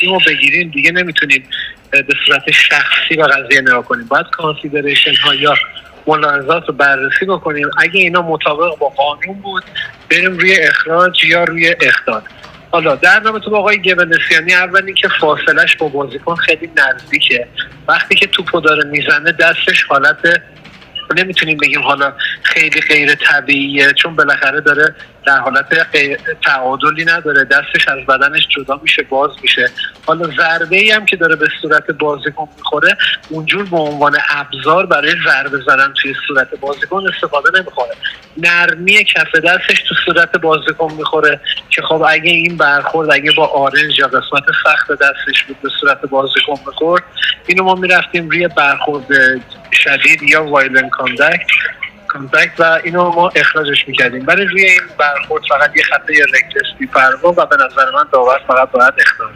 رو بگیریم دیگه نمیتونیم به صورت شخصی به قضیه نگاه کنیم، باید کانسیدریشن ها یا ملاحظات رو بررسی بکنیم. اگه اینا مطابق با قانون بود بریم روی اخراج یا روی اخراج. حالا در رابطه با آقای گبلسیانی، اولی که فاصلش با بازیکن خیلی نزدیکه، وقتی که توپو داره میزنه دستش حالت نمیتونیم بگیم حالا خیلی غیر طبیعیه، چون بالاخره داره در حالت تعادلی نداره، دستش از بدنش جدا میشه، باز میشه. حالا ضربه ای هم که داره به صورت بازیکن میخوره اونجور به عنوان ابزار برای ضربه زدن توی صورت بازیکن استفاده نمیخوره، نرمی کف دستش تو صورت بازیکن میخوره که خب اگه این برخورد اگه با آرنج یا قسمت سخت دستش بود به صورت بازیکن میخورد، اینو ما میرفتیم روی برخورد شدید یا وایلنت کانتکت و اینو ما اخراجش میکردیم. برای روی این برخورد فقط یه خطای رکتستی پروا و به نظر من داور فقط باید اخراج.